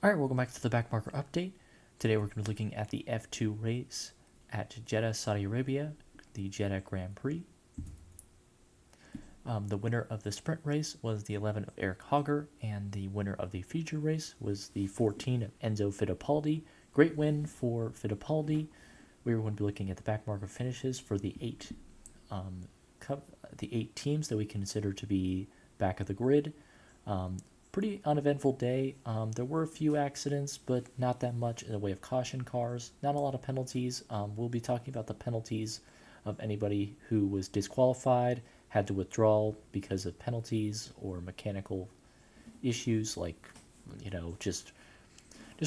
Alright, welcome back to the backmarker update. Today we're going to be looking at the F2 race at Jeddah, Saudi Arabia, the Jeddah Grand Prix. The winner of the sprint race was the 11 of Eric Hogger, and the winner of the feature race was the 14 of Enzo Fittipaldi. Great win for Fittipaldi. We are going to be looking at the backmarker finishes for the eight teams that we consider to be back of the grid. Pretty uneventful day. There were a few accidents, but not that much in the way of caution cars. Not a lot of penalties. We'll be talking about the penalties of anybody who was disqualified, had to withdraw because of penalties or mechanical issues, like just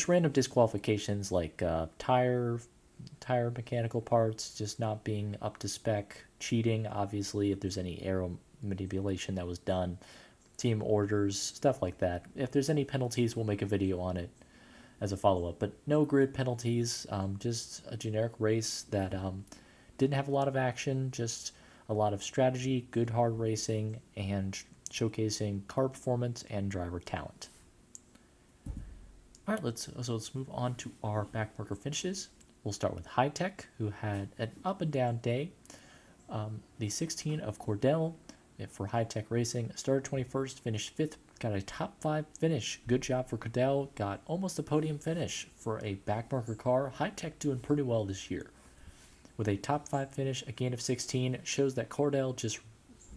random disqualifications, like tire mechanical parts just not being up to spec, cheating. Obviously, if there's any aero manipulation that was done. Team orders, stuff like that. If there's any penalties, we'll make a video on it as a follow-up. But no grid penalties, just a generic race that didn't have a lot of action, just a lot of strategy, good hard racing, and showcasing car performance and driver talent. All right, let's move on to our backmarker finishes. We'll start with High Tech, who had an up and down day. The 16 of Cordell for High Tech Racing started 21st, finished 5th, got a top 5 finish. Good job for Cordell, got almost a podium finish for a backmarker car. High Tech doing pretty well this year. With a top 5 finish, a gain of 16, shows that Cordell just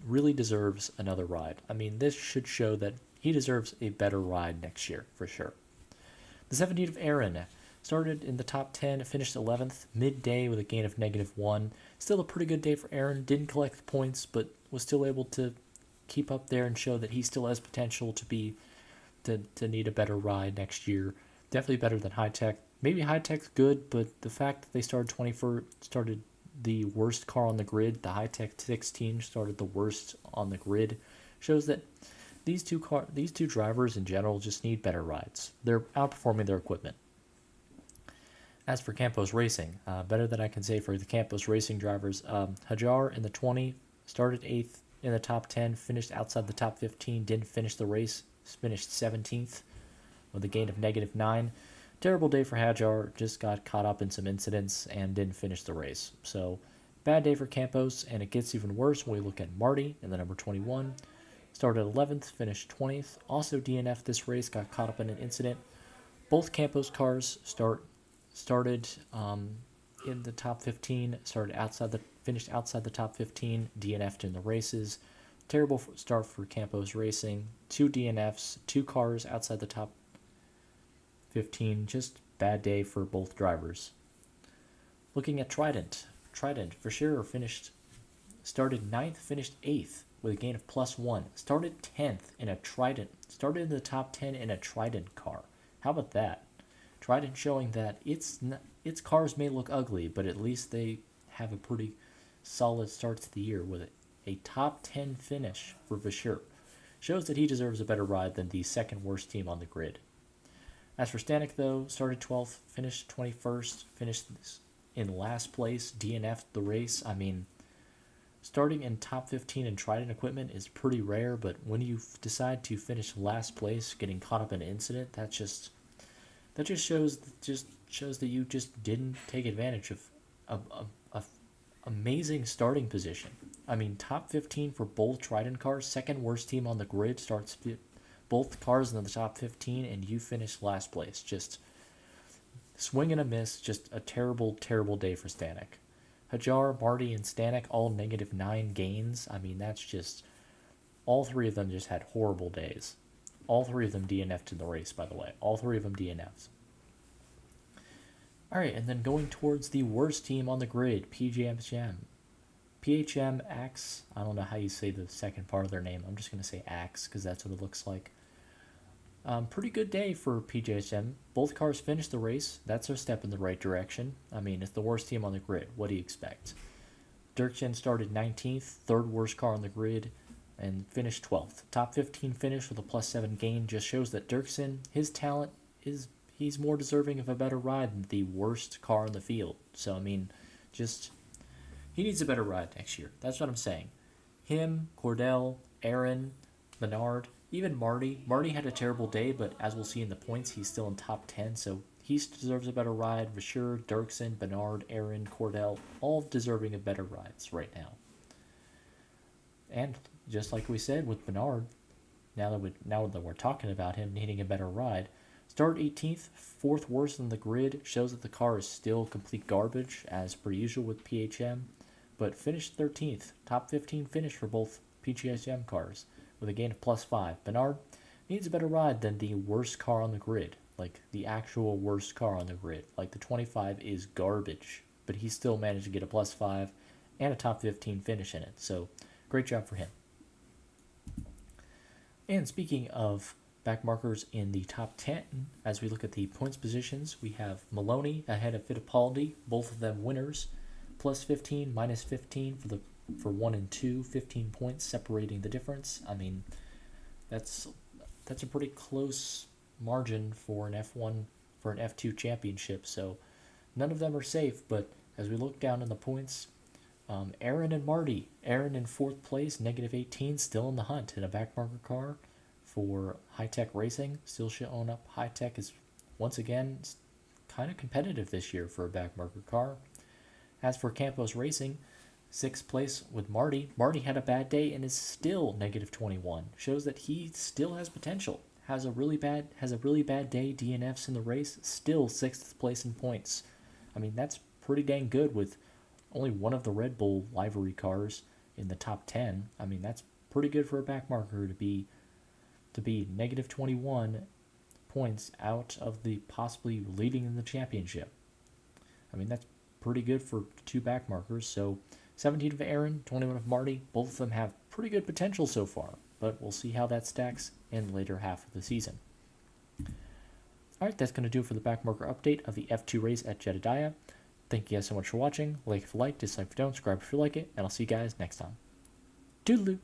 really deserves another ride. I mean, this should show that he deserves a better ride next year, for sure. The 17 of Aaron started in the top 10, finished 11th, midday with a gain of -1. Still a pretty good day for Aaron. Didn't collect points, but was still able to keep up there and show that he still has potential to need a better ride next year. Definitely better than High Tech. Maybe High Tech's good, but the fact that they started 21st, started the worst car on the grid, the High Tech 16 started the worst on the grid, shows that these two drivers in general just need better rides. They're outperforming their equipment. As for Campos Racing, better than I can say for the Campos Racing drivers. Hajar in the 20, started 8th in the top 10, finished outside the top 15, didn't finish the race, finished 17th with a gain of -9. Terrible day for Hajar, just got caught up in some incidents and didn't finish the race. So, bad day for Campos, and it gets even worse when we look at Marty in the number 21. Started 11th, finished 20th, also DNF this race, got caught up in an incident. Both Campos cars started in the top 15, finished outside the top 15, DNF'd in the races. Terrible start for Campos Racing. 2 DNFs, 2 cars outside the top 15. Just bad day for both drivers. Looking at Trident for sure started 9th, finished 8th with a gain of +1. Started 10th in a Trident. Started in the top 10 in a Trident car. How about that? Trident showing that its cars may look ugly, but at least they have a pretty solid start to the year with a top 10 finish for Vashur. Shows that he deserves a better ride than the second worst team on the grid. As for Stanek, though, started 12th, finished 21st, finished in last place, DNF'd the race. I mean, starting in top 15 in Trident equipment is pretty rare, but when you decide to finish last place, getting caught up in an incident, that just shows that you just didn't take advantage of a amazing starting position. I mean, top 15 for both Trident cars, second worst team on the grid, starts both cars in the top 15, and you finish last place. Just swing and a miss, just a terrible, terrible day for Stanek. Hajar, Marty, and Stanek all -9 gains. I mean, that's just, all 3 of them just had horrible days. All 3 of them DNF'd in the race, by the way. All 3 of them DNFs. Alright, and then going towards the worst team on the grid, PHM Axe. I don't know how you say the second part of their name. I'm just going to say Axe because that's what it looks like. Pretty good day for PJHM. Both cars finished the race. That's a step in the right direction. I mean, it's the worst team on the grid. What do you expect? Dirksen started 19th, third worst car on the grid, and finished 12th. Top 15 finish with a +7 gain just shows that Dirksen, his talent he's more deserving of a better ride than the worst car in the field. So, I mean, he needs a better ride next year. That's what I'm saying. Him, Cordell, Aaron, Menard, even Marty had a terrible day, but as we'll see in the points, he's still in top 10, so he deserves a better ride. Vasher, Dirksen, Bernard, Aaron, Cordell, all deserving of better rides right now. And just like we said with Bernard, now that we're talking about him needing a better ride, start 18th, fourth worst on the grid, shows that the car is still complete garbage, as per usual with PHM, but finished 13th, top 15 finish for both PGSM cars, with a gain of +5. Bernard needs a better ride than the worst car on the grid, like the actual worst car on the grid. Like the 25 is garbage, but he still managed to get a +5 and a top 15 finish in it, so great job for him. And speaking of backmarkers in the top 10, as we look at the points positions, we have Maloney ahead of Fittipaldi, both of them winners, +15, -15 for 1 and 2, 15 points separating the difference. I mean, that's a pretty close margin for an F1 for an F2 championship. So none of them are safe. But as we look down in the points, Aaron and Marty. Aaron in 4th place, -18, still in the hunt in a backmarker car for High Tech Racing. Still showing up. High Tech is once again kind of competitive this year for a backmarker car. As for Campos Racing, 6th place with Marty. Marty had a bad day and is still -21. Shows that he still has potential. Has a really bad day. DNFs in the race. Still 6th place in points. I mean, that's pretty dang good with only one of the Red Bull livery cars in the top 10. I mean, that's pretty good for a backmarker to be -21 points out of the possibly leading in the championship. I mean, that's pretty good for 2 backmarkers. So 17 of Aaron, 21 of Marty. Both of them have pretty good potential so far, but we'll see how that stacks in the later half of the season. All right, that's going to do it for the backmarker update of the F2 race at Jeddah. Thank you guys so much for watching. Like if you like, dislike if you don't, subscribe if you like it, and I'll see you guys next time. Toodaloo!